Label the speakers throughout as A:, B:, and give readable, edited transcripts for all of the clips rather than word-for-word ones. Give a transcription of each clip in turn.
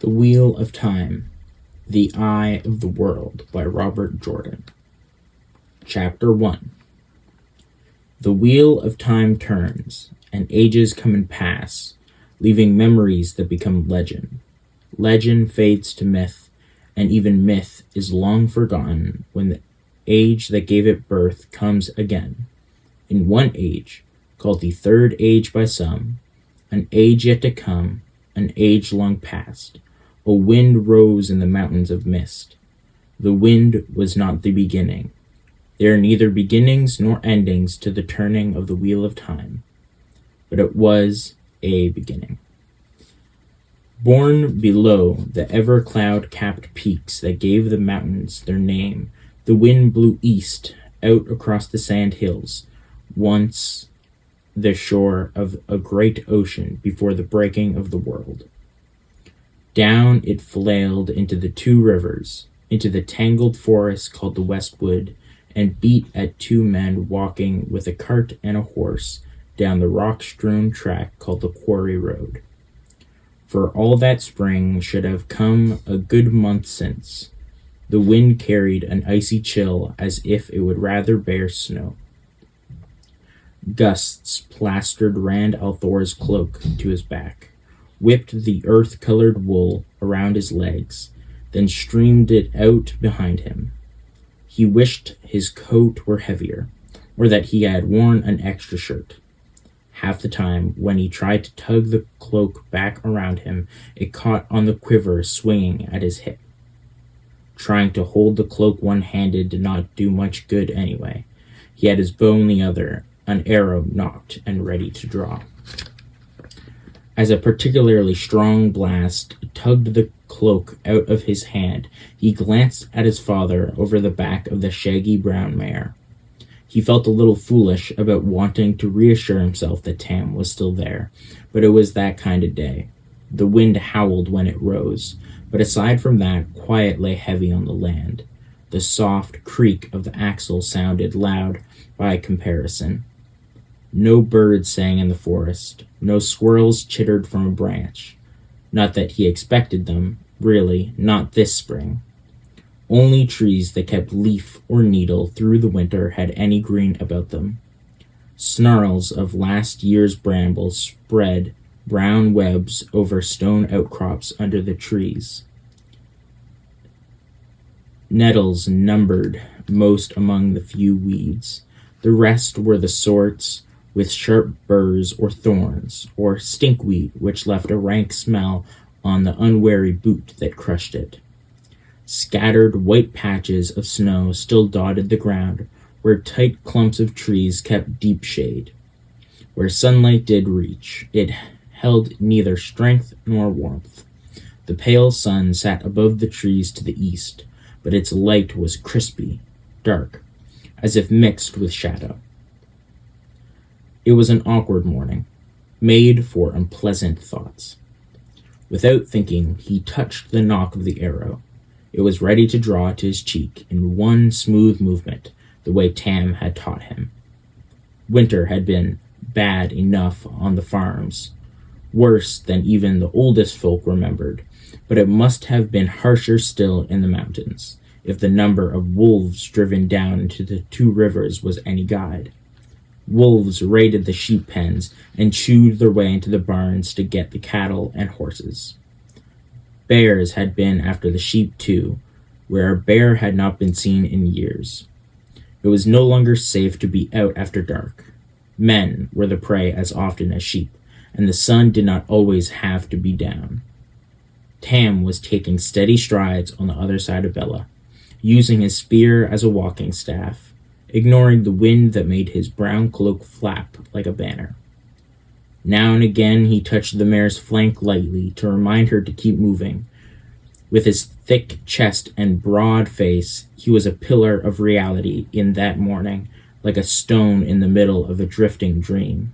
A: The Wheel of Time, The Eye of the World by Robert Jordan. Chapter 1. The wheel of time turns, and ages come and pass, leaving memories that become legend. Legend fades to myth, and even myth is long forgotten when the age that gave it birth comes again. In one age, called the Third Age by some, an age yet to come, an age long past, a wind rose in the mountains of mist. The wind was not the beginning. There are neither beginnings nor endings to the turning of the wheel of time, but it was a beginning. Born below the ever cloud-capped peaks that gave the mountains their name, the wind blew east, out across the sand hills, once the shore of a great ocean before the breaking of the world. Down it flailed into the two rivers, into the tangled forest called the Westwood, and beat at two men walking with a cart and a horse down the rock-strewn track called the Quarry Road. For all that spring should have come a good month since, the wind carried an icy chill as if it would rather bear snow. Gusts plastered Rand al'Thor's cloak to his back, whipped the earth-colored wool around his legs, then streamed it out behind him. He wished his coat were heavier, or that he had worn an extra shirt. Half the time, when he tried to tug the cloak back around him, it caught on the quiver swinging at his hip. Trying to hold the cloak one-handed did not do much good anyway. He had his bow in the other, an arrow nocked and ready to draw. As a particularly strong blast tugged the cloak out of his hand, he glanced at his father over the back of the shaggy brown mare. He felt a little foolish about wanting to reassure himself that Tam was still there, but it was that kind of day. The wind howled when it rose, but aside from that, quiet lay heavy on the land. The soft creak of the axle sounded loud by comparison. No birds sang in the forest. No squirrels chittered from a branch. Not that he expected them, really, not this spring. Only trees that kept leaf or needle through the winter had any green about them. Snarls of last year's brambles spread brown webs over stone outcrops under the trees. Nettles numbered most among the few weeds. The rest were the sorts with sharp burrs or thorns, or stinkweed, which left a rank smell on the unwary boot that crushed it. Scattered white patches of snow still dotted the ground, where tight clumps of trees kept deep shade. Where sunlight did reach, it held neither strength nor warmth. The pale sun sat above the trees to the east, but its light was crispy, dark, as if mixed with shadow. It was an awkward morning, made for unpleasant thoughts. Without thinking, he touched the nock of the arrow. It was ready to draw to his cheek in one smooth movement, the way Tam had taught him. Winter had been bad enough on the farms, worse than even the oldest folk remembered, but it must have been harsher still in the mountains, if the number of wolves driven down into the two rivers was any guide. Wolves raided the sheep pens and chewed their way into the barns to get the cattle and horses. Bears had been after the sheep too, where a bear had not been seen in years. It was no longer safe to be out after dark. Men were the prey as often as sheep, and the sun did not always have to be down. Tam was taking steady strides on the other side of Bella, using his spear as a walking staff, ignoring the wind that made his brown cloak flap like a banner. Now and again he touched the mare's flank lightly to remind her to keep moving. With his thick chest and broad face, he was a pillar of reality in that morning, like a stone in the middle of a drifting dream.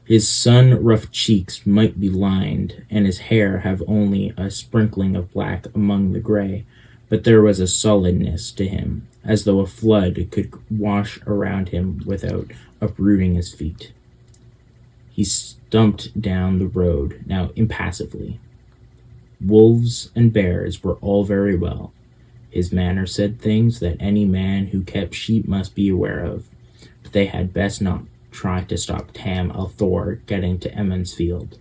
A: His sun-roughed cheeks might be lined, and his hair have only a sprinkling of black among the gray, but there was a solidness to him, as though a flood could wash around him without uprooting his feet. He stumped down the road, now impassively. Wolves and bears were all very well. His manner said things that any man who kept sheep must be aware of, but they had best not try to stop Tam Althor getting to Emmonsfield.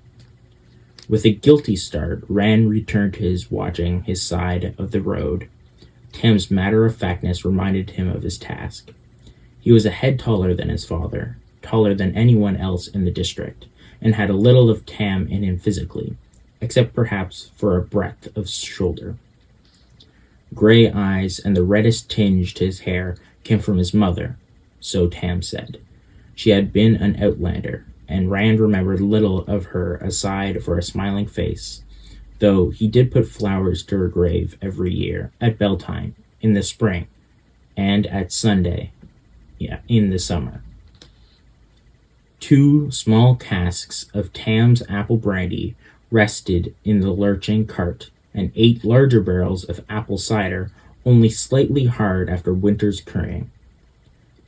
A: With a guilty start, Rand returned to his watching his side of the road. Tam's matter-of-factness reminded him of his task. He was a head taller than his father, taller than anyone else in the district, and had a little of Tam in him physically, except perhaps for a breadth of shoulder. Gray eyes and the reddest tinge to his hair came from his mother, so Tam said. She had been an outlander, and Rand remembered little of her aside for a smiling face, though he did put flowers to her grave every year at Beltane in the spring, and at Sunday in the summer. 2 small casks of Tam's apple brandy rested in the lurching cart, and 8 larger barrels of apple cider, only slightly hard after winter's curing.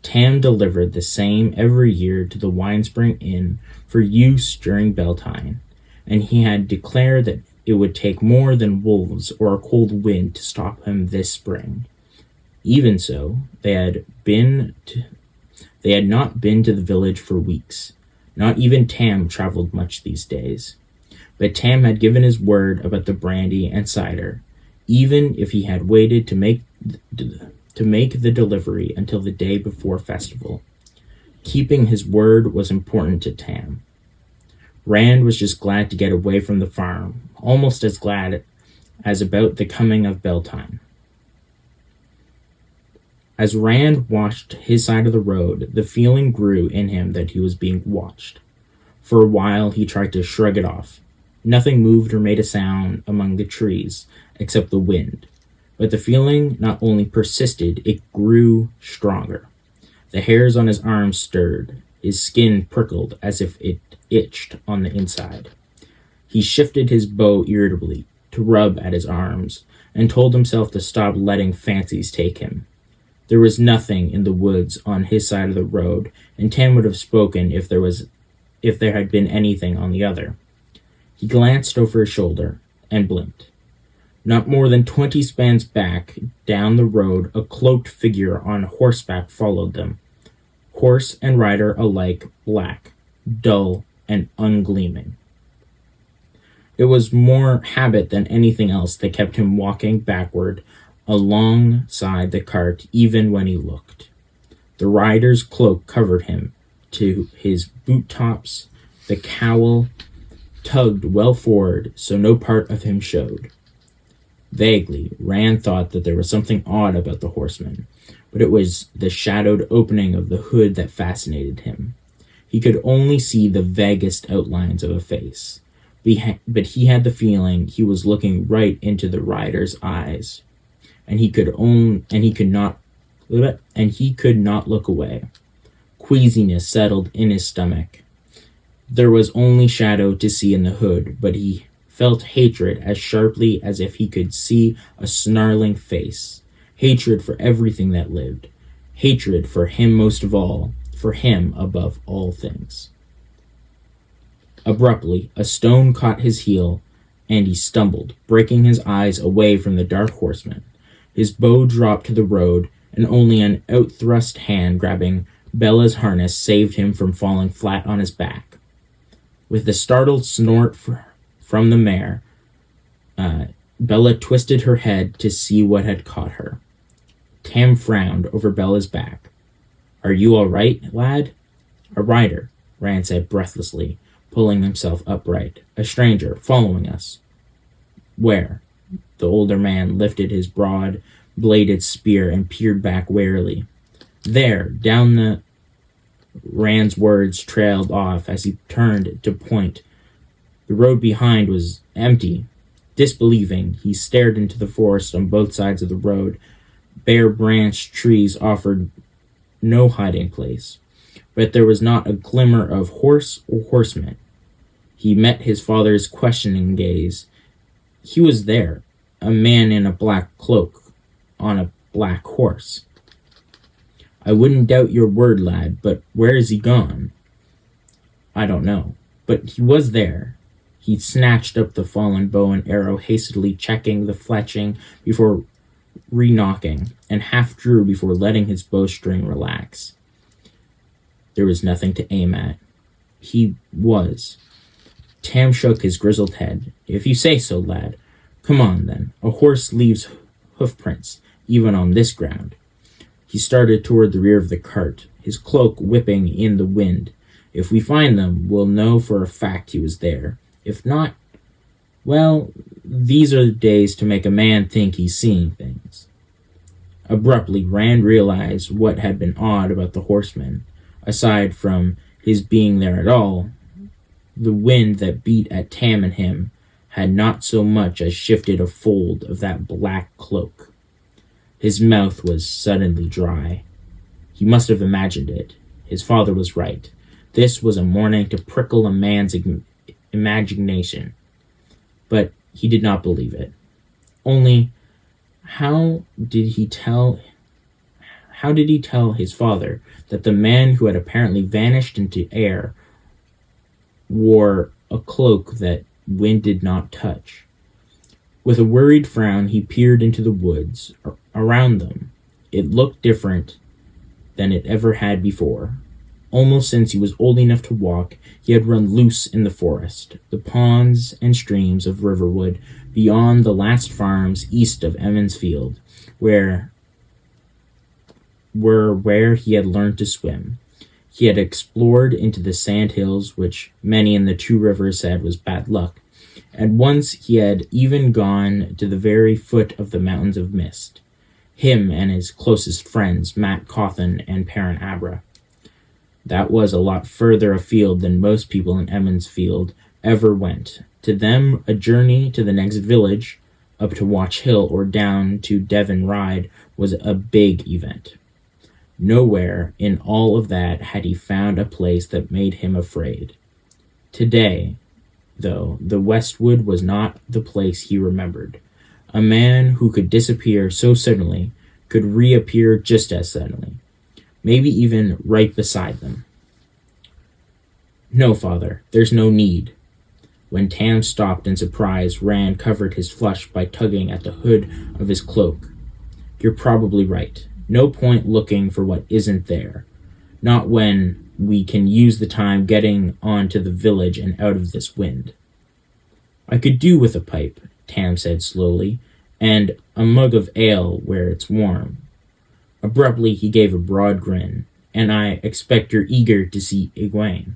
A: Tam delivered the same every year to the Winespring Inn for use during Beltane, and he had declared that it would take more than wolves or a cold wind to stop him this spring. Even so, they had not been to the village for weeks. Not even Tam traveled much these days. But Tam had given his word about the brandy and cider, even if he had waited to make the delivery until the day before festival. Keeping his word was important to Tam. Rand was just glad to get away from the farm, almost as glad as about the coming of Beltane. As Rand watched his side of the road, the feeling grew in him that he was being watched. For a while he tried to shrug it off. Nothing moved or made a sound among the trees, except the wind. But the feeling not only persisted, it grew stronger. The hairs on his arms stirred. His skin prickled as if it itched on the inside. He shifted his bow irritably to rub at his arms, and told himself to stop letting fancies take him. There was nothing in the woods on his side of the road, and Tam would have spoken if there had been anything on the other. He glanced over his shoulder and blinked. Not more than 20 spans back, down the road, a cloaked figure on horseback followed them. Horse and rider alike black, dull, and ungleaming. It was more habit than anything else that kept him walking backward alongside the cart even when he looked. The rider's cloak covered him to his boot tops. The cowl tugged well forward so no part of him showed. Vaguely, Rand thought that there was something odd about the horseman, but it was the shadowed opening of the hood that fascinated him. He could only see the vaguest outlines of a face, but he had the feeling he was looking right into the rider's eyes, and he could not look away. Queasiness settled in his stomach. There was only shadow to see in the hood, but he felt hatred as sharply as if he could see a snarling face. Hatred for everything that lived. Hatred for him most of all, for him above all things. Abruptly, a stone caught his heel, and he stumbled, breaking his eyes away from the dark horseman. His bow dropped to the road, and only an outthrust hand grabbing Bella's harness saved him from falling flat on his back. With a startled snort from the mare, Bella twisted her head to see what had caught her. Tam frowned over Bella's back. "Are you all right, lad?" "A rider," Rand said breathlessly, pulling himself upright. "A stranger, following us." "Where?" The older man lifted his broad-bladed spear and peered back warily. "There, down the—" Rand's words trailed off as he turned to point. The road behind was empty. Disbelieving, he stared into the forest on both sides of the road. Bare-branched trees offered no hiding place, but there was not a glimmer of horse or horseman. He met his father's questioning gaze. He was there, a man in a black cloak, on a black horse. "I wouldn't doubt your word, lad, but where is he gone?" "I don't know, but he was there. He snatched up the fallen bow and arrow, hastily checking the fletching before re-knocking, and half drew before letting his bowstring relax. There was nothing to aim at. Tam shook his grizzled head. If you say so, lad. Come on, then. A horse leaves hoofprints, even on this ground. He started toward the rear of the cart, his cloak whipping in the wind. If we find them, we'll know for a fact he was there. If not, well, these are the days to make a man think he's seeing things. Abruptly, Rand realized what had been odd about the horseman. Aside from his being there at all, the wind that beat at Tam and him had not so much as shifted a fold of that black cloak. His mouth was suddenly dry. He must have imagined it. His father was right. This was a morning to prickle a man's imagination. But he did not believe it. Only, how did he tell his father that the man who had apparently vanished into air wore a cloak that wind did not touch? With a worried frown, he peered into the woods around them. It looked different than it ever had before. Almost since he was old enough to walk, he had run loose in the forest, the ponds and streams of Riverwood, beyond the last farms east of Emmons Field, where he had learned to swim. He had explored into the sand hills, which many in the Two Rivers said was bad luck, and once he had even gone to the very foot of the Mountains of Mist, him and his closest friends, Matt Cawthon and Perrin Abra. That was a lot further afield than most people in Emmons Field ever went. To them, a journey to the next village, up to Watch Hill or down to Devon Ride, was a big event. Nowhere in all of that had he found a place that made him afraid. Today, though, the Westwood was not the place he remembered. A man who could disappear so suddenly could reappear just as suddenly. Maybe even right beside them. No, father, there's no need. When Tam stopped in surprise, Rand covered his flush by tugging at the hood of his cloak. You're probably right. No point looking for what isn't there. Not when we can use the time getting on to the village and out of this wind. I could do with a pipe, Tam said slowly, and a mug of ale where it's warm. Abruptly, he gave a broad grin. And I expect you're eager to see Egwene.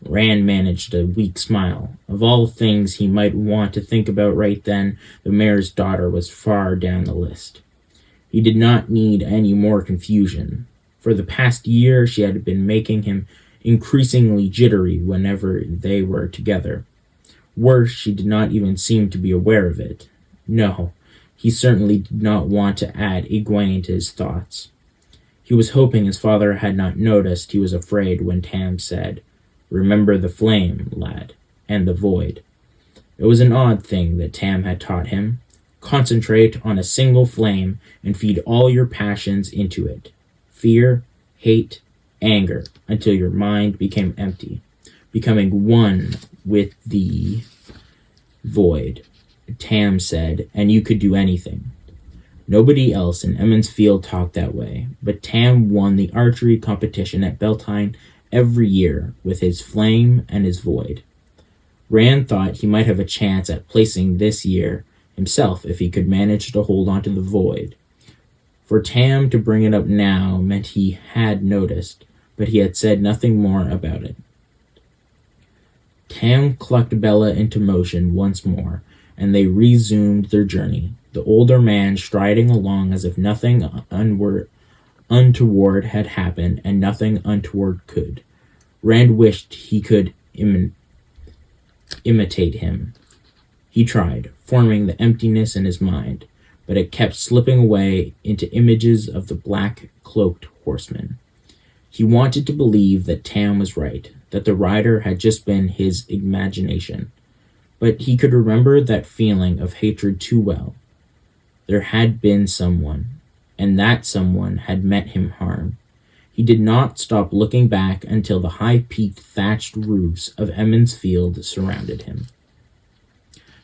A: Rand managed a weak smile. Of all things he might want to think about right then, the mayor's daughter was far down the list. He did not need any more confusion. For the past year, she had been making him increasingly jittery whenever they were together. Worse, she did not even seem to be aware of it. No, he certainly did not want to add Egwene to his thoughts. He was hoping his father had not noticed he was afraid when Tam said, "Remember the flame, lad, and the void." It was an odd thing that Tam had taught him. Concentrate on a single flame and feed all your passions into it. Fear, hate, anger, until your mind became empty, becoming one with the void. Tam said, and you could do anything. Nobody else in Emmons Field talked that way, but Tam won the archery competition at Beltane every year with his flame and his void. Rand thought he might have a chance at placing this year himself if he could manage to hold on to the void. For Tam to bring it up now meant he had noticed, but he had said nothing more about it. Tam clucked Bella into motion once more, and they resumed their journey, the older man striding along as if nothing untoward had happened and nothing untoward could. Rand wished he could imitate him. He tried, forming the emptiness in his mind, but it kept slipping away into images of the black-cloaked horseman. He wanted to believe that Tam was right, that the rider had just been his imagination. But he could remember that feeling of hatred too well. There had been someone, and that someone had meant him harm. He did not stop looking back until the high-peaked thatched roofs of Emmons Field surrounded him.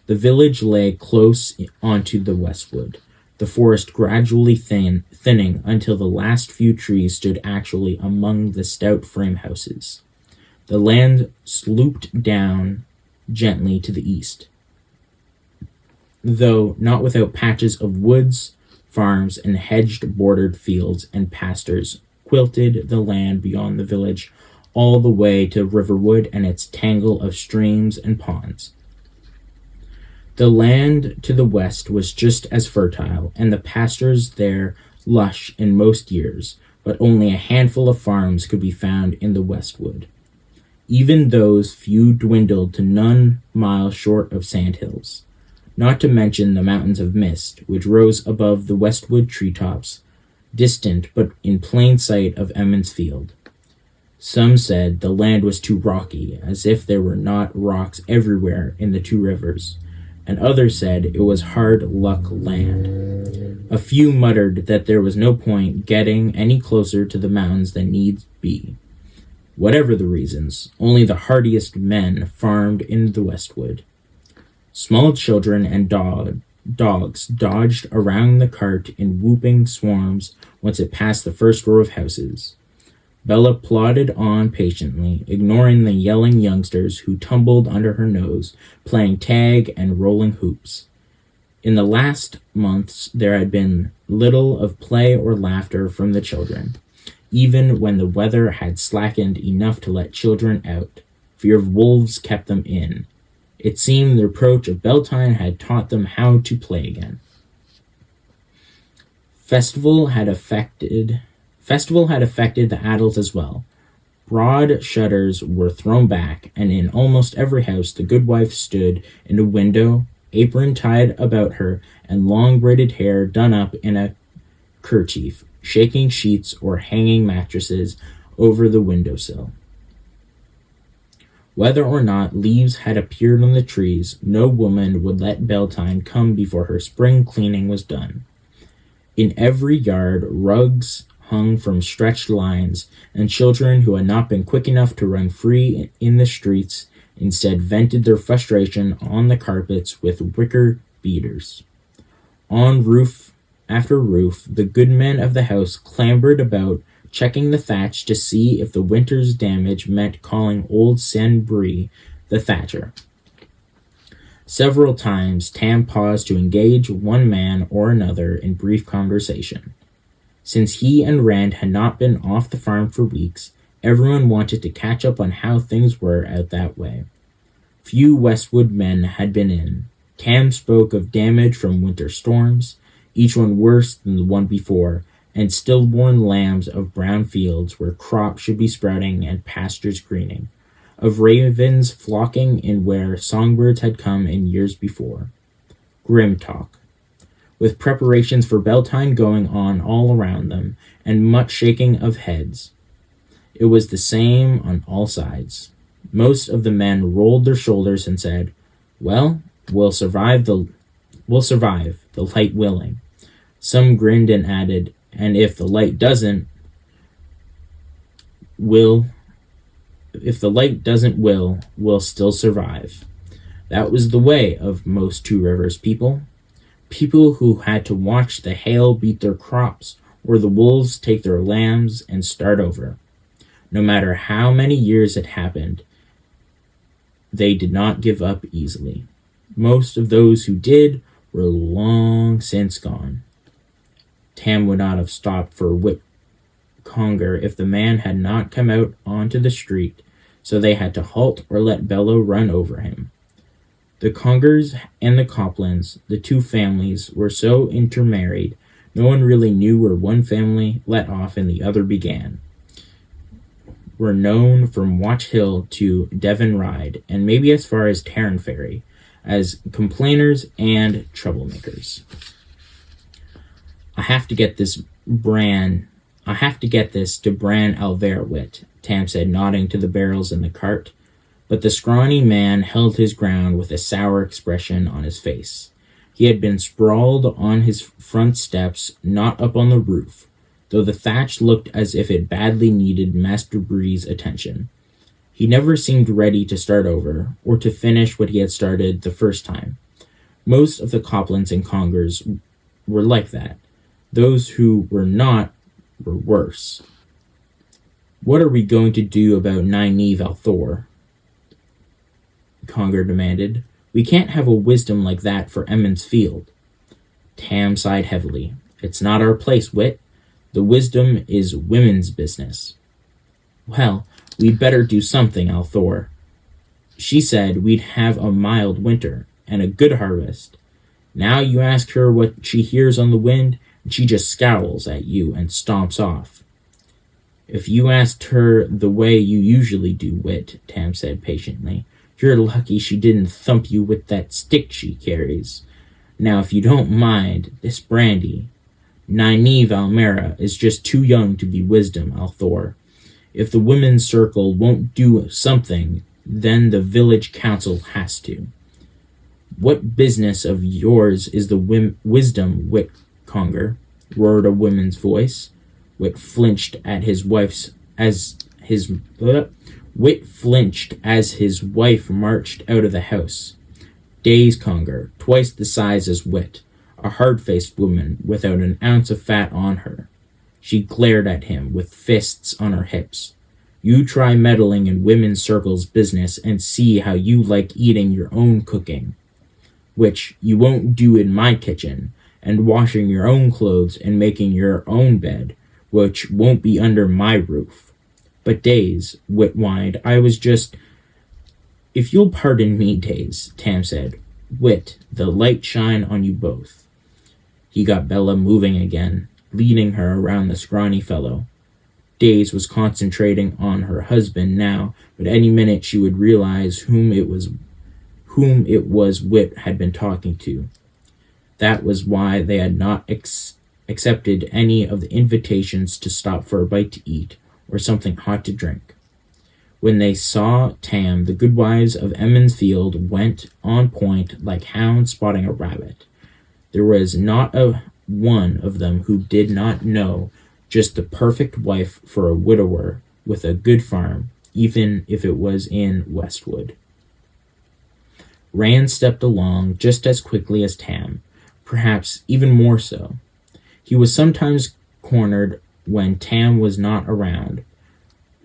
A: The village lay close onto the westwood, the forest gradually thinning until the last few trees stood actually among the stout frame houses. The land sloped down gently to the east, though not without patches of woods, farms, and hedged-bordered fields and pastures quilted the land beyond the village all the way to Riverwood and its tangle of streams and ponds. The land to the west was just as fertile, and the pastures there lush in most years, but only a handful of farms could be found in the westwood. Even those few dwindled to none miles short of sandhills, not to mention the mountains of mist which rose above the westwood treetops, distant but in plain sight of Emmons Field. Some said the land was too rocky, as if there were not rocks everywhere in the two rivers, and others said it was hard luck land. A few muttered that there was no point getting any closer to the mountains than need be. Whatever the reasons, only the hardiest men farmed in the westwood. Small children and dogs dodged around the cart in whooping swarms once it passed the first row of houses. Bella plodded on patiently, ignoring the yelling youngsters who tumbled under her nose, playing tag and rolling hoops. In the last months, there had been little of play or laughter from the children. Even when the weather had slackened enough to let children out, fear of wolves kept them in. It seemed the approach of Beltane had taught them how to play again. Festival had affected the adults as well. Broad shutters were thrown back, and in almost every house the goodwife stood in a window, apron tied about her, and long braided hair done up in a kerchief, shaking sheets or hanging mattresses over the windowsill. Whether or not leaves had appeared on the trees, no woman would let Beltane come before her spring cleaning was done. In every yard, rugs hung from stretched lines, and children who had not been quick enough to run free in the streets instead vented their frustration on the carpets with wicker beaters. On roof after roof, the good men of the house clambered about, checking the thatch to see if the winter's damage meant calling old Senbri, the thatcher. Several times Tam paused to engage one man or another in brief conversation. Since he and Rand had not been off the farm for weeks, everyone wanted to catch up on how things were out that way. Few Westwood men had been in. Tam spoke of damage from winter storms, each one worse than the one before, and stillborn lambs of brown fields where crops should be sprouting and pastures greening, of ravens flocking in where songbirds had come in years before. Grim talk, with preparations for Beltane going on all around them, and much shaking of heads. It was the same on all sides. Most of the men rolled their shoulders and said, "Well, we'll survive, the light willing." Some grinned and added, "And if the light doesn't will, we'll still survive." That was the way of most Two Rivers people who had to watch the hail beat their crops or the wolves take their lambs and start over. No matter how many years it happened, they did not give up easily. Most of those who did were long since gone. Tam would not have stopped for Whit Conger if the man had not come out onto the street, so they had to halt or let Bello run over him. The Congers and the Coplans, the two families, were so intermarried, no one really knew where one family let off and the other began. Were known from Watch Hill to Devon Ride, and maybe as far as Tarrant Ferry, as complainers and troublemakers. I have to get this to Bran Alverwit, Tam said, nodding to the barrels in the cart. But the scrawny man held his ground with a sour expression on his face. He had been sprawled on his front steps, not up on the roof. though the thatch looked as if it badly needed Master Bree's attention. He never seemed ready to start over, or to finish what he had started the first time. Most of the Coplans and Congers were like that. Those who were not were worse. "What are we going to do about Nynaeve Althor?" Conger demanded. "We can't have a wisdom like that for Emond's Field." Tam sighed heavily. "It's not our place, Wit. The wisdom is women's business." "Well, we'd better do something, Althor. She said we'd have a mild winter and a good harvest. Now you ask her what she hears on the wind, and she just scowls at you and stomps off." "If you asked her the way you usually do, Wit," Tam said patiently, "you're lucky she didn't thump you with that stick she carries. Now, if you don't mind, this brandy. Nynaeve Almera is just too young to be wisdom, Althor. If the women's circle won't do something, then the village council has to." "What business of yours is the wisdom, Wit Conger?" roared a woman's voice. Wit flinched as his wife marched out of the house. Days Conger, twice the size as Wit, a hard-faced woman without an ounce of fat on her. She glared at him with fists on her hips. "You try meddling in women's circles' business and see how you like eating your own cooking, which you won't do in my kitchen, and washing your own clothes and making your own bed, which won't be under my roof." "But Days," Wit whined, "I was just—" "If you'll pardon me, Days," Tam said. "Wit, the light shine on you both." He got Bella moving again, leading her around the scrawny fellow. Days was concentrating on her husband now, but any minute she would realize whom it was Wit had been talking to. That was why they had not accepted any of the invitations to stop for a bite to eat or something hot to drink. When they saw Tam, the goodwives of Emond's Field went on point like hounds spotting a rabbit. There was not a one of them who did not know just the perfect wife for a widower with a good farm, even if it was in Westwood. Rand stepped along just as quickly as Tam, perhaps even more so. He was sometimes cornered when Tam was not around,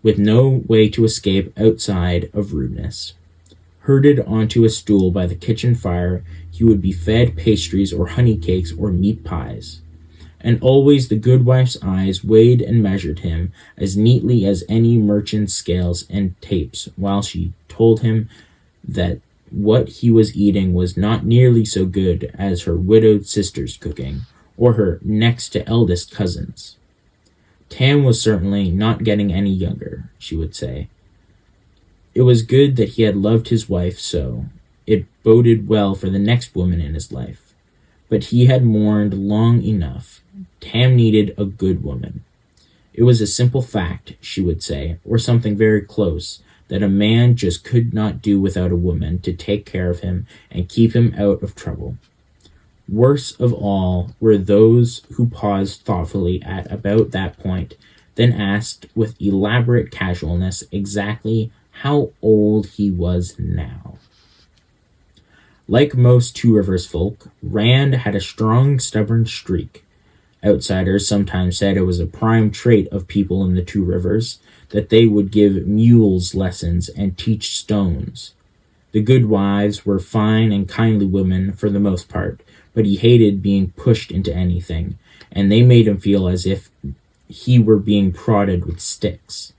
A: with no way to escape outside of rudeness. Herded onto a stool by the kitchen fire, he would be fed pastries or honey cakes or meat pies. And always the goodwife's eyes weighed and measured him as neatly as any merchant's scales and tapes, while she told him that what he was eating was not nearly so good as her widowed sister's cooking, or her next to eldest cousin's. Tam was certainly not getting any younger, she would say. It was good that he had loved his wife so. It boded well for the next woman in his life. But he had mourned long enough. Tam needed a good woman. It was a simple fact, she would say, or something very close, that a man just could not do without a woman to take care of him and keep him out of trouble. Worst of all were those who paused thoughtfully at about that point, then asked with elaborate casualness exactly how old he was now. Like most Two Rivers folk, Rand had a strong, stubborn streak. Outsiders sometimes said it was a prime trait of people in the Two Rivers, that they would give mules lessons and teach stones. The goodwives were fine and kindly women for the most part, but he hated being pushed into anything, and they made him feel as if he were being prodded with sticks.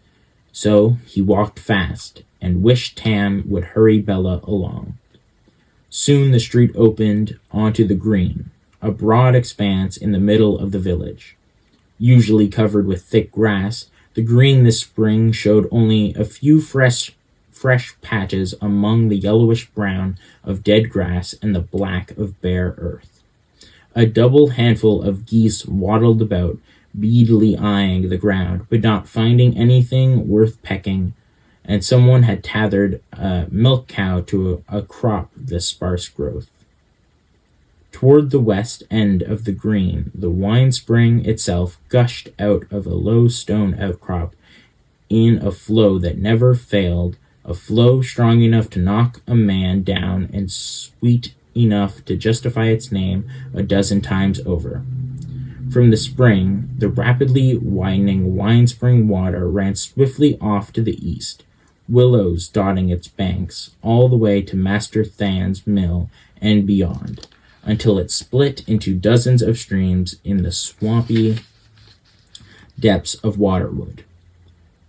A: So he walked fast, and wished Tam would hurry Bella along. Soon the street opened onto the green, a broad expanse in the middle of the village. Usually covered with thick grass, the green this spring showed only a few fresh patches among the yellowish-brown of dead grass and the black of bare earth. A double handful of geese waddled about, beadily eyeing the ground, but not finding anything worth pecking, and someone had tethered a milk cow to a crop of the sparse growth. Toward the west end of the green, the wine spring itself gushed out of a low stone outcrop in a flow that never failed, a flow strong enough to knock a man down and sweet enough to justify its name a dozen times over. From the spring, the rapidly widening wine spring water ran swiftly off to the east, willows dotting its banks, all the way to Master Than's mill and beyond, until it split into dozens of streams in the swampy depths of Waterwood.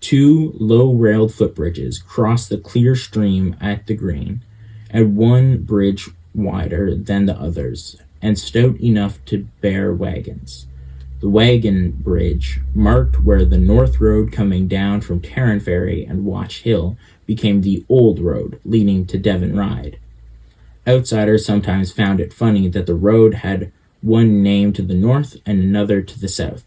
A: Two low-railed footbridges crossed the clear stream at the green, and one bridge wider than the others, and stout enough to bear wagons. The wagon bridge marked where the north road coming down from Tarrant Ferry and Watch Hill became the old road leading to Devon Ride. Outsiders sometimes found it funny that the road had one name to the north and another to the south,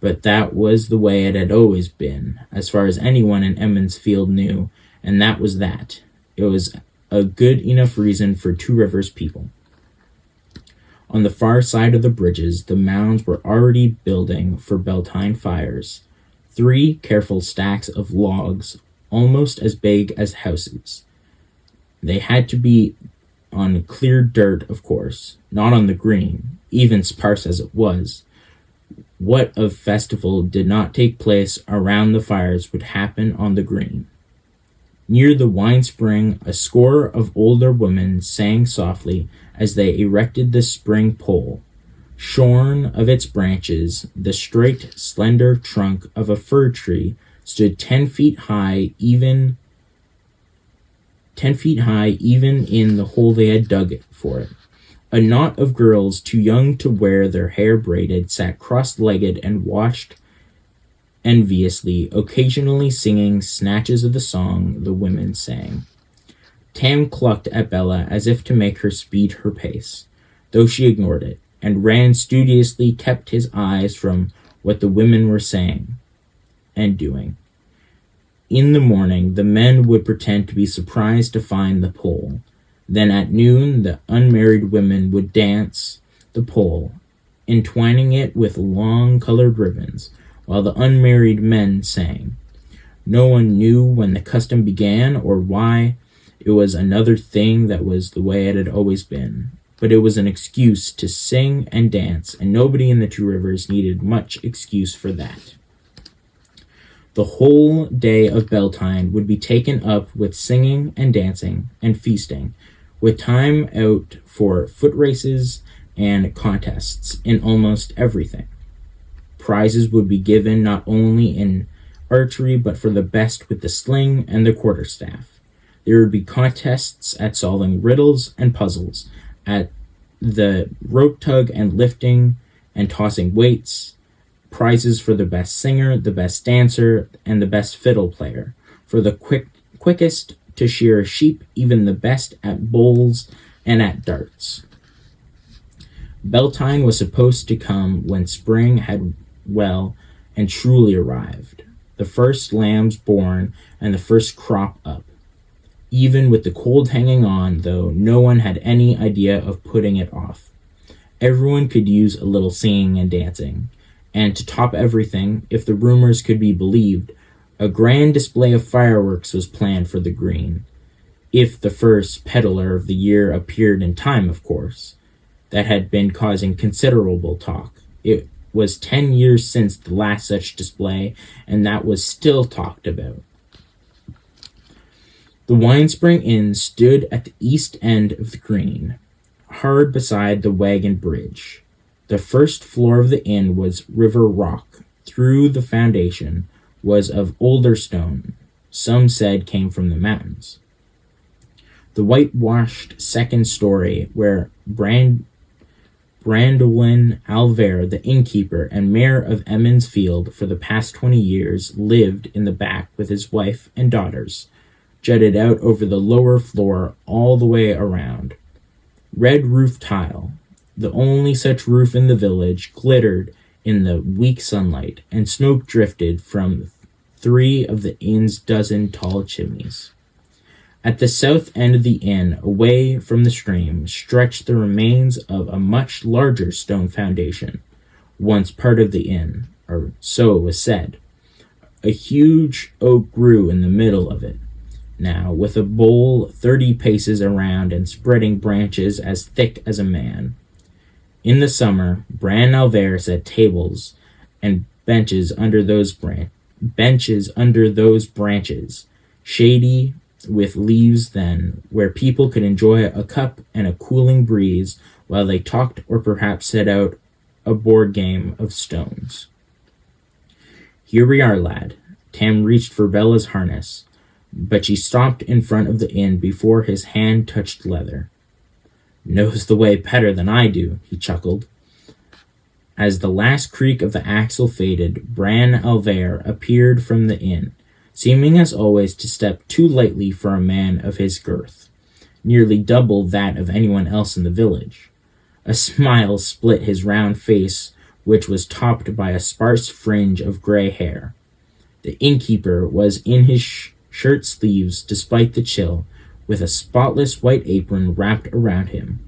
A: but that was the way it had always been, as far as anyone in Emmons Field knew, and that was that. It was a good enough reason for Two Rivers people. On the far side of the bridges, the mounds were already building for Beltane fires. 3 careful stacks of logs, almost as big as houses. They had to be on clear dirt, of course, not on the green, even sparse as it was. What of festival did not take place around the fires would happen on the green. Near the wine spring, a score of older women sang softly as they erected the spring pole. Shorn of its branches, the straight, slender trunk of a fir tree stood 10 feet high, even in the hole they had dug for it. A knot of girls too young to wear their hair braided sat cross-legged and watched enviously, occasionally singing snatches of the song the women sang. Tam clucked at Bella as if to make her speed her pace, though she ignored it, and Rand studiously kept his eyes from what the women were saying and doing. In the morning, the men would pretend to be surprised to find the pole. Then at noon, the unmarried women would dance the pole, entwining it with long colored ribbons, while the unmarried men sang. No one knew when the custom began or why. It was another thing that was the way it had always been. But it was an excuse to sing and dance, and nobody in the Two Rivers needed much excuse for that. The whole day of Beltane would be taken up with singing and dancing and feasting, with time out for foot races and contests in almost everything. Prizes would be given not only in archery, but for the best with the sling and the quarterstaff. There would be contests at solving riddles and puzzles, at the rope tug and lifting and tossing weights, prizes for the best singer, the best dancer, and the best fiddle player, for the quickest to shear a sheep, even the best at bowls and at darts. Beltane was supposed to come when spring had well and truly arrived, the first lambs born and the first crop up. Even with the cold hanging on, though, no one had any idea of putting it off. Everyone could use a little singing and dancing, and to top everything, if the rumors could be believed, a grand display of fireworks was planned for the green. If the first peddler of the year appeared in time, of course. That had been causing considerable talk. It was 10 years since the last such display, and that was still talked about. The Wine Spring Inn stood at the east end of the green, hard beside the wagon bridge. The first floor of the inn was river rock. Through the foundation was of older stone, some said came from the mountains. The whitewashed second story, where Brandolin Alver, the innkeeper and mayor of Emmons Field for the past 20 years, lived in the back with his wife and daughters, jutted out over the lower floor all the way around. Red roof tile, the only such roof in the village, glittered in the weak sunlight, and smoke drifted from 3 of the inn's dozen tall chimneys. At the south end of the inn, away from the stream, stretched the remains of a much larger stone foundation, once part of the inn, or so it was said. A huge oak grew in the middle of it, now, with a bole 30 paces around and spreading branches as thick as a man. In the summer, Bran Alver set tables and benches under those branches, shady with leaves then, where people could enjoy a cup and a cooling breeze while they talked or perhaps set out a board game of stones. Here we are, lad. Tam reached for Bella's harness, but she stopped in front of the inn before his hand touched leather. Knows the way better than I do, he chuckled. As the last creak of the axle faded, Bran Alver appeared from the inn, seeming as always to step too lightly for a man of his girth, nearly double that of anyone else in the village. A smile split his round face, which was topped by a sparse fringe of gray hair. The innkeeper was in his shirt sleeves despite the chill, with a spotless white apron wrapped around him.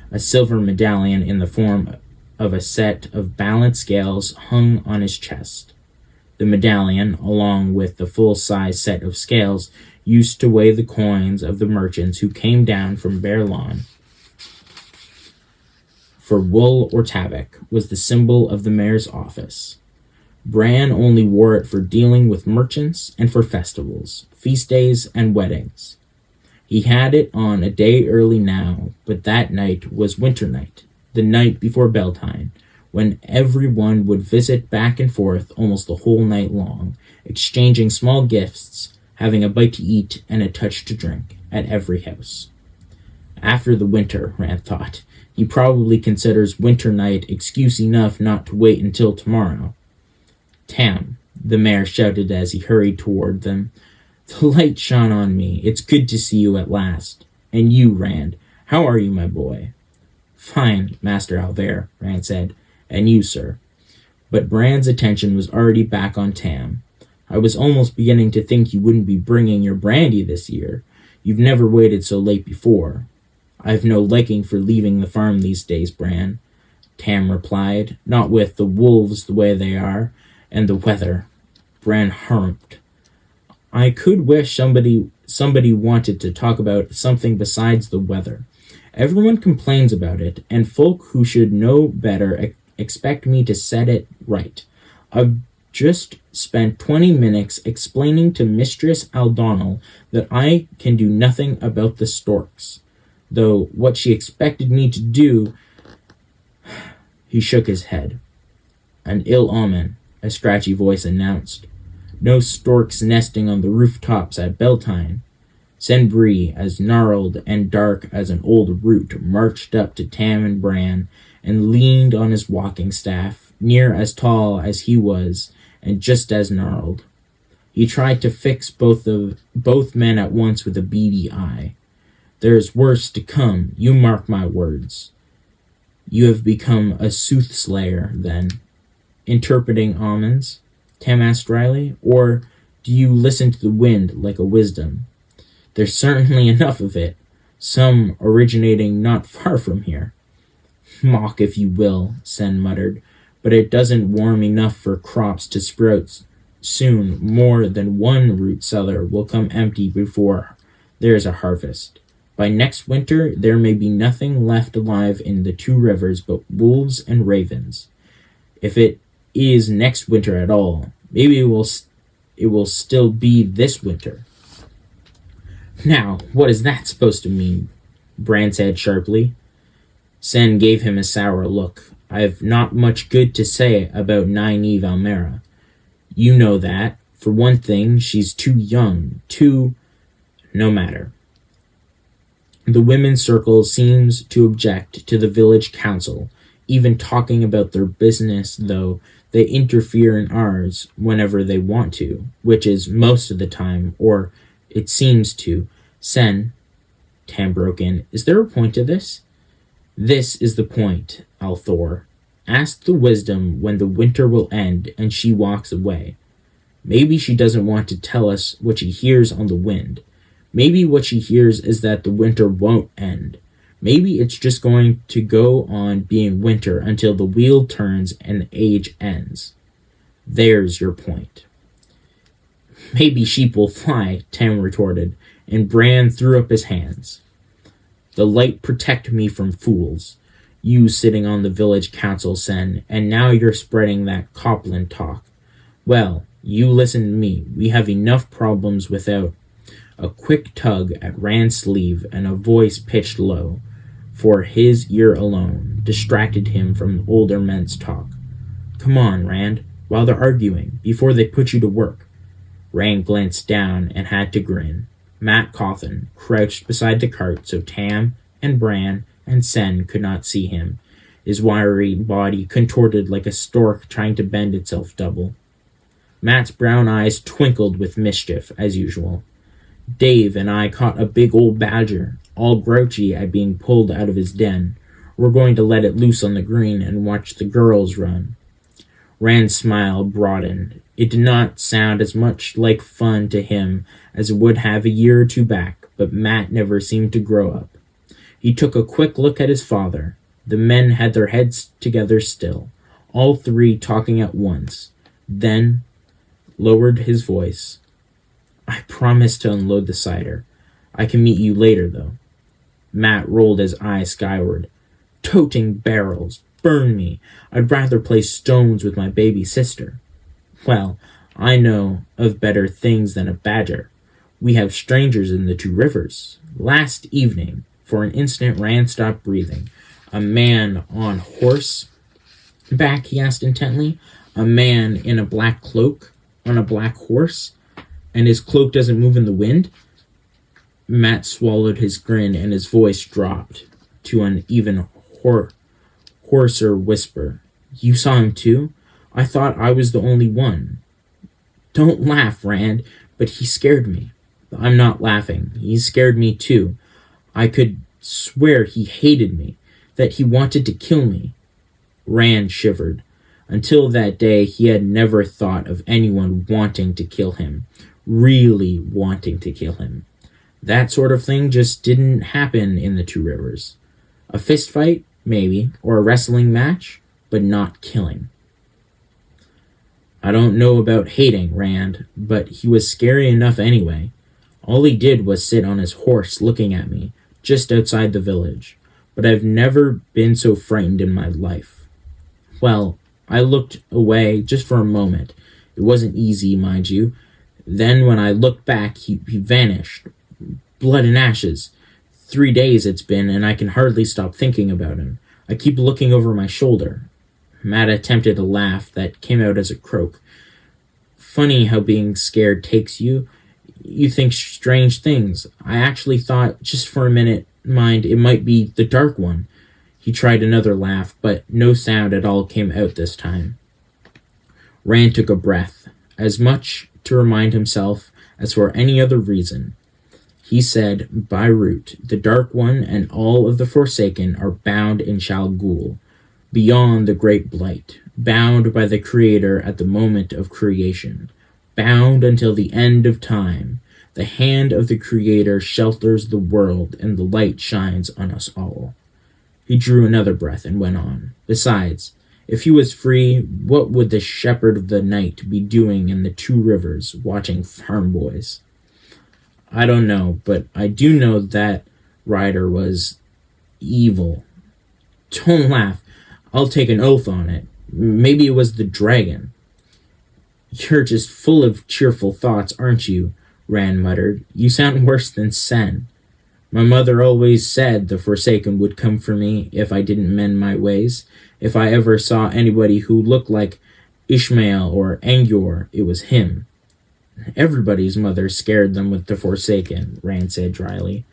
A: A silver medallion in the form of a set of balanced scales hung on his chest. The medallion, along with the full-size set of scales used to weigh the coins of the merchants who came down from Bear Lawn for wool or tabac, was the symbol of the mayor's office. Bran only wore it for dealing with merchants and for festivals, feast days, and weddings. He had it on a day early now, but that night was winter night, the night before Beltane, when everyone would visit back and forth almost the whole night long, exchanging small gifts, having a bite to eat and a touch to drink at every house. After the winter, Rand thought, he probably considers winter night excuse enough not to wait until tomorrow. Tam, the mayor shouted as he hurried toward them. The light shone on me. It's good to see you at last. And you, Rand, how are you, my boy? Fine, Master Alver, Rand said. And you, sir. But Bran's attention was already back on Tam. I was almost beginning to think you wouldn't be bringing your brandy this year. You've never waited so late before. I've no liking for leaving the farm these days, Bran, Tam replied, not with the wolves the way they are, and the weather. Bran harped. I could wish somebody wanted to talk about something besides the weather. Everyone complains about it, and folk who should know better expect me to set it right. I've just spent 20 minutes explaining to Mistress Aldonal that I can do nothing about the storks, though what she expected me to do... He shook his head. An ill omen, a scratchy voice announced. No storks nesting on the rooftops at Beltane. Senbree, as gnarled and dark as an old root, marched up to Tam and Bran and leaned on his walking staff, near as tall as he was and just as gnarled. He tried to fix both men at once with a beady eye. There's worse to come, you mark my words. You have become a soothsayer, then, interpreting omens? Tam asked dryly. Or do you listen to the wind like a wisdom? There's certainly enough of it, some originating not far from here. Mock if you will, Sen muttered, but it doesn't warm enough for crops to sprout. Soon more than one root cellar will come empty before there's a harvest. By next winter there may be nothing left alive in the two rivers but wolves and ravens. If it is next winter at all, maybe it will still be this winter. Now, what is that supposed to mean? Bran said sharply. Sen gave him a sour look. I've not much good to say about Nynaeve Almera. You know that. For one thing, she's too young, no matter. The women's circle seems to object to the village council, even talking about their business, though they interfere in ours whenever they want to, which is most of the time, or it seems to. Sen, Tam broke in, is there a point to this? This is the point, Althor. Ask the wisdom when the winter will end and she walks away. Maybe she doesn't want to tell us what she hears on the wind. Maybe what she hears is that the winter won't end. Maybe it's just going to go on being winter until the wheel turns and the age ends. There's your point. Maybe sheep will fly, Tam retorted, and Bran threw up his hands. The light protect me from fools. You sitting on the village council, Sen, and now you're spreading that Copland talk. Well, you listen to me. We have enough problems without. A quick tug at Rand's sleeve and a voice pitched low, for his ear alone, distracted him from older men's talk. Come on, Rand, while they're arguing, before they put you to work. Rand glanced down and had to grin. Mat Cauthon crouched beside the cart so Tam and Bran and Sen could not see him, his wiry body contorted like a stork trying to bend itself double. Mat's brown eyes twinkled with mischief, as usual. Dave and I caught a big old badger, all grouchy at being pulled out of his den. We're going to let it loose on the green and watch the girls run. Rand's smile broadened. It did not sound as much like fun to him as it would have a year or two back, but Mat never seemed to grow up. He took a quick look at his father. The men had their heads together still, all three talking at once, then lowered his voice. I promised to unload the cider. I can meet you later, though. Mat rolled his eyes skyward. Toting barrels. Burn me. I'd rather play stones with my baby sister. Well, I know of better things than a badger. We have strangers in the Two Rivers. Last evening, for an instant, Rand stopped breathing. A man on horseback, he asked intently. A man in a black cloak on a black horse? And his cloak doesn't move in the wind? Mat swallowed his grin and his voice dropped to an even hoarser whisper. You saw him too? I thought I was the only one. Don't laugh, Rand, but he scared me. I'm not laughing. He scared me too. I could swear he hated me, that he wanted to kill me. Rand shivered. Until that day, he had never thought of anyone wanting to kill him, really wanting to kill him. That sort of thing just didn't happen in the Two Rivers. A fist fight, maybe, or a wrestling match, but not killing. I don't know about hating Rand, but he was scary enough anyway. All he did was sit on his horse looking at me, just outside the village. But I've never been so frightened in my life. Well, I looked away just for a moment. It wasn't easy, mind you. Then when I looked back, he vanished. Blood and ashes. 3 days it's been, and I can hardly stop thinking about him. I keep looking over my shoulder. Mat attempted a laugh that came out as a croak. Funny how being scared takes you. You think strange things. I actually thought, just for a minute, it might be the Dark One. He tried another laugh, but no sound at all came out this time. Rand took a breath, as much to remind himself as for any other reason. He said, by root, the Dark One and all of the Forsaken are bound in Shal Ghul, beyond the Great Blight, bound by the Creator at the moment of creation, bound until the end of time. The hand of the Creator shelters the world, and the light shines on us all. He drew another breath and went on. Besides, if he was free, what would the Shepherd of the Night be doing in the Two Rivers, watching farm boys? I don't know, but I do know that rider was evil. Don't laugh. I'll take an oath on it. Maybe it was the dragon. You're just full of cheerful thoughts, aren't you? Rand muttered. You sound worse than Sen. My mother always said the Forsaken would come for me if I didn't mend my ways. If I ever saw anybody who looked like Ishmael or Angior, it was him. Everybody's mother scared them with the Forsaken, Rand said dryly.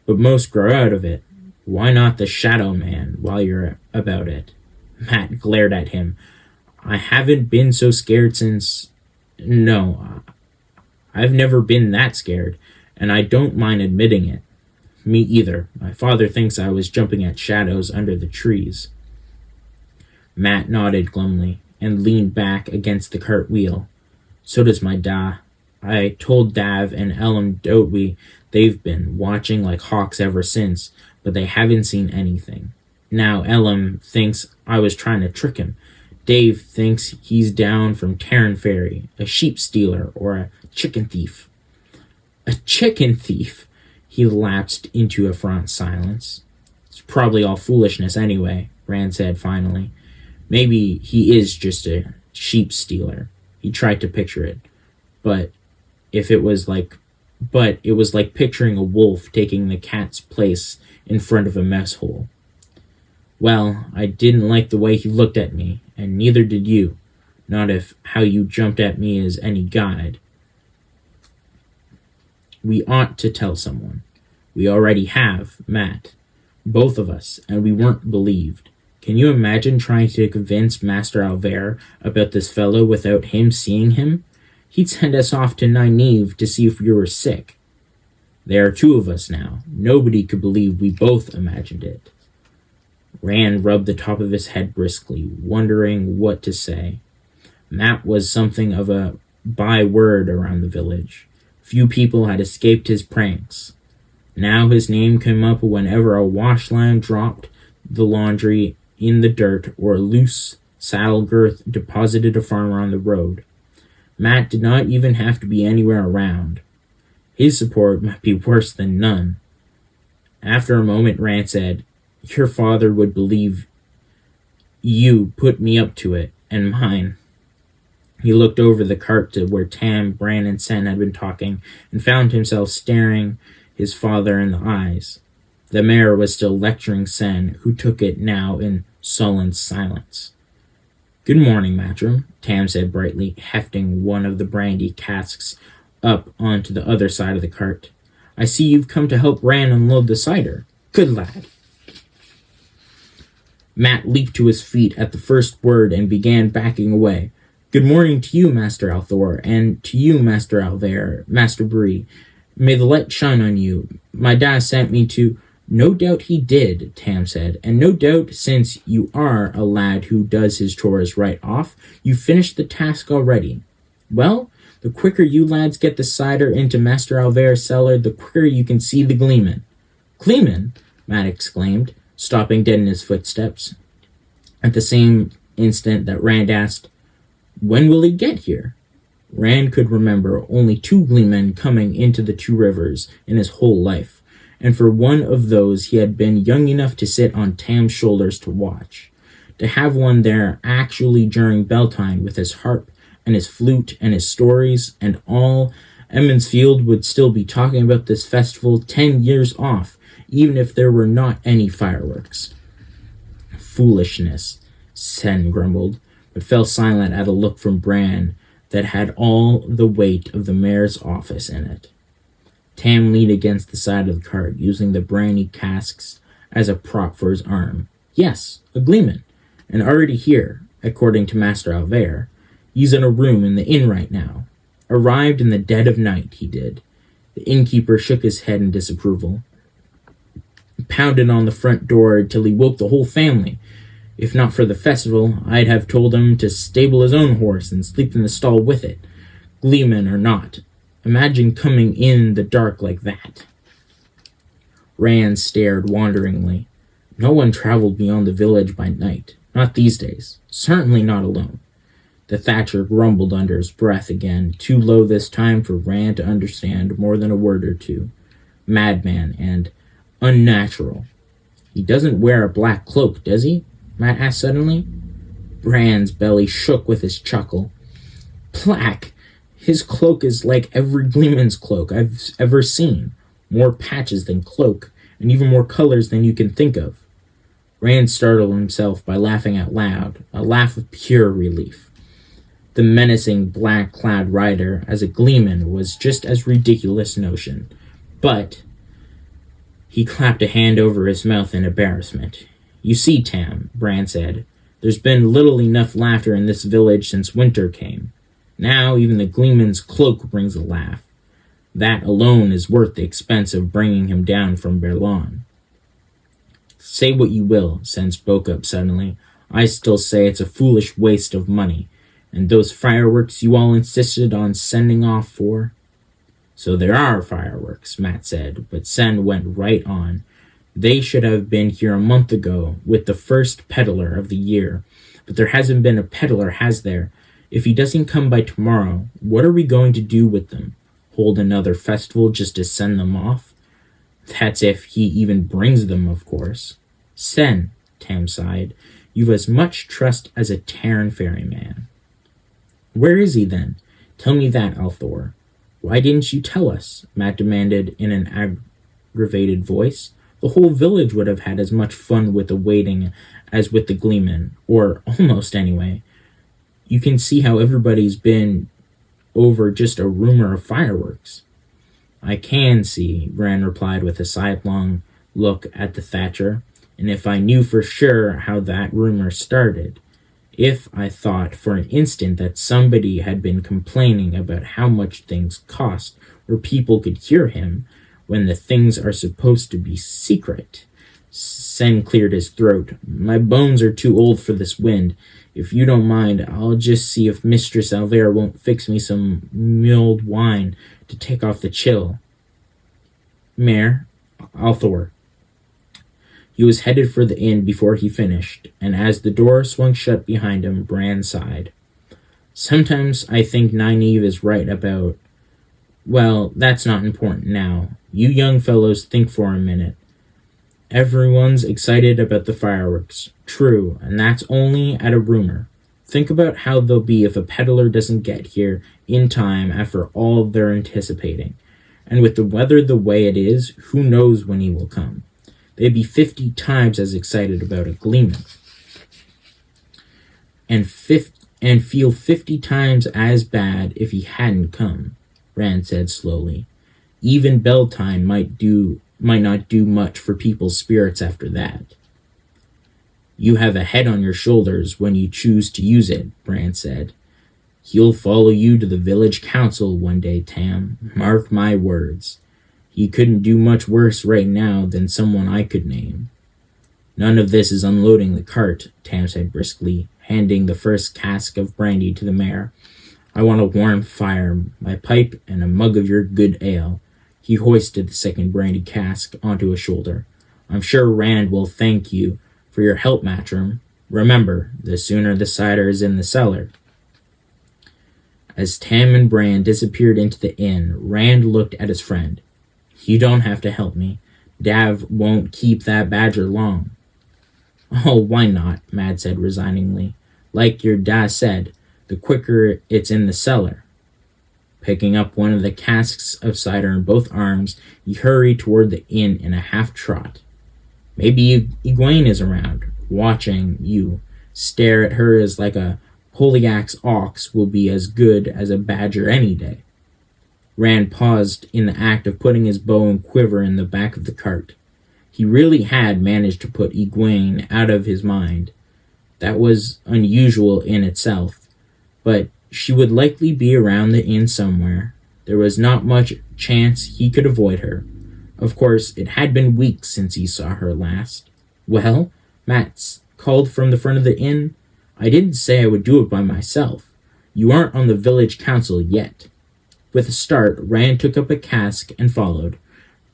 A: But most grow out of it. Why not the Shadow Man while you're about it? Mat glared at him. I haven't been so scared since... No, I've never been that scared, and I don't mind admitting it. Me either. My father thinks I was jumping at shadows under the trees. Mat nodded glumly and leaned back against the cart wheel. So does my da. I told Dav and Elam Dotwe They've been watching like hawks ever since, but they haven't seen anything. Now Elam thinks I was trying to trick him. Dave thinks he's down from Terran Ferry, a sheep stealer or a chicken thief. A chicken thief? He lapsed into a front silence. It's probably all foolishness anyway, Rand said finally. Maybe he is just a sheep stealer. He tried to picture it. But it was like picturing a wolf taking the cat's place in front of a mess hole. Well, I didn't like the way he looked at me, and neither did you. Not if how you jumped at me is any guide. We ought to tell someone. We already have, Matt. Both of us, and we weren't believed. Can you imagine trying to convince Master Alver about this fellow without him seeing him? He'd send us off to Nynaeve to see if we were sick. There are two of us now. Nobody could believe we both imagined it. Rand rubbed the top of his head briskly, wondering what to say. Matt was something of a byword around the village. Few people had escaped his pranks. Now his name came up whenever a wash line dropped the laundry in the dirt or a loose saddle girth deposited a farmer on the road. Matt did not even have to be anywhere around. His support might be worse than none. After a moment, Rand said, "Your father would believe you put me up to it, and mine." He looked over the cart to where Tam, Bran, and Sen had been talking, and found himself staring his father in the eyes. The mayor was still lecturing Sen, who took it now in sullen silence. "Good morning, Matrim," Tam said brightly, hefting one of the brandy casks up onto the other side of the cart. "I see you've come to help Rand unload the cider. Good lad." Matt leaped to his feet at the first word and began backing away. "Good morning to you, Master Althor, and to you, Master Alver, Master Bree. May the light shine on you. My dad sent me to—" "No doubt he did," Tam said, "and no doubt, since you are a lad who does his chores right off, you've finished the task already. Well, the quicker you lads get the cider into Master Alver's cellar, the quicker you can see the Gleeman." "Gleeman?" Matt exclaimed, stopping dead in his footsteps. At the same instant that Rand asked, "When will he get here?" Rand could remember only 2 Gleemen coming into the 2 rivers in his whole life, and for one of those he had been young enough to sit on Tam's shoulders to watch. To have one there actually during Beltane with his harp and his flute and his stories and all, Emond's Field would still be talking about this festival 10 years off, even if there were not any fireworks. "Foolishness," Sen grumbled, but fell silent at a look from Bran that had all the weight of the mayor's office in it. Tam leaned against the side of the cart, using the brandy casks as a prop for his arm. "Yes, a Gleeman, and already here, according to Master Alver. He's in a room in the inn right now. Arrived in the dead of night, he did." The innkeeper shook his head in disapproval. "Pounded on the front door till he woke the whole family. If not for the festival, I'd have told him to stable his own horse and sleep in the stall with it. Gleeman or not. Imagine coming in the dark like that." Rand stared wonderingly. No one traveled beyond the village by night. Not these days. Certainly not alone. The thatcher grumbled under his breath again, too low this time for Rand to understand more than a word or two. Madman and unnatural. "He doesn't wear a black cloak, does he?" Matt asked suddenly. Rand's belly shook with his chuckle. "Black? His cloak is like every Gleeman's cloak I've ever seen. More patches than cloak, and even more colors than you can think of." Rand startled himself by laughing out loud, a laugh of pure relief. The menacing black-clad rider as a Gleeman was just as ridiculous notion, but he clapped a hand over his mouth in embarrassment. "You see, Tam," Bran said, "there's been little enough laughter in this village since winter came. Now even the Gleeman's cloak brings a laugh. That alone is worth the expense of bringing him down from Berlon." "Say what you will," Sen spoke up suddenly. "I still say it's a foolish waste of money. And those fireworks you all insisted on sending off for—" So there are fireworks, Matt said, but Sen went right on. They should have been here a month ago with the first peddler of the year, but there hasn't been a peddler, has there? If he doesn't come by tomorrow, what are we going to do with them? Hold another festival just to send them off? That's if he even brings them, of course. Sen, Tam sighed, you've as much trust as a Terran ferryman. Where is he, then? Tell me that, Althor. Why didn't you tell us? Matt demanded in an aggravated voice. The whole village would have had as much fun with the waiting as with the gleeman, or almost anyway. You can see how everybody's been over just a rumor of fireworks. I can see, Bran replied with a sidelong look at the Thatcher, and if I knew for sure how that rumor started, if I thought for an instant that somebody had been complaining about how much things cost where people could hear him when the things are supposed to be secret. Sen cleared his throat. My bones are too old for this wind. If you don't mind, I'll just see if Mistress Alvera won't fix me some mulled wine to take off the chill. Mayor, Althor. He was headed for the inn before he finished, and as the door swung shut behind him, Bran sighed. Sometimes I think Nynaeve is right about... Well, that's not important now. You young fellows think for a minute. Everyone's excited about the fireworks. True, and that's only at a rumor. Think about how they'll be if a peddler doesn't get here in time after all they're anticipating. And with the weather the way it is, who knows when he will come. They'd be 50 times as excited about a gleeman. And feel 50 times as bad if he hadn't come, Rand said slowly. Even Beltane might not do much for people's spirits after that. You have a head on your shoulders when you choose to use it, Bran said. He'll follow you to the village council one day, Tam. Mark my words. He couldn't do much worse right now than someone I could name. None of this is unloading the cart, Tam said briskly, handing the first cask of brandy to the mayor. I want a warm fire, my pipe, and a mug of your good ale. He hoisted the second brandy cask onto his shoulder. I'm sure Rand will thank you for your help, Matrim. Remember, the sooner the cider is in the cellar. As Tam and Bran disappeared into the inn, Rand looked at his friend. You don't have to help me. Dav won't keep that badger long. Oh, why not? Mad said resigningly. Like your dad said, the quicker it's in the cellar. Picking up one of the casks of cider in both arms, he hurried toward the inn in a half-trot. Maybe Egwene is around, watching you. Stare at her as like a Polyax ox will be as good as a badger any day. Rand paused in the act of putting his bow and quiver in the back of the cart. He really had managed to put Egwene out of his mind. That was unusual in itself, but she would likely be around the inn somewhere. There was not much chance he could avoid her. Of course, it had been weeks since he saw her last. Well, Matt called from the front of the inn. I didn't say I would do it by myself. You aren't on the village council yet. With a start, Rand took up a cask and followed.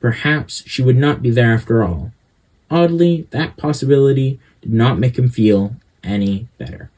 A: Perhaps she would not be there after all. Oddly, that possibility did not make him feel any better.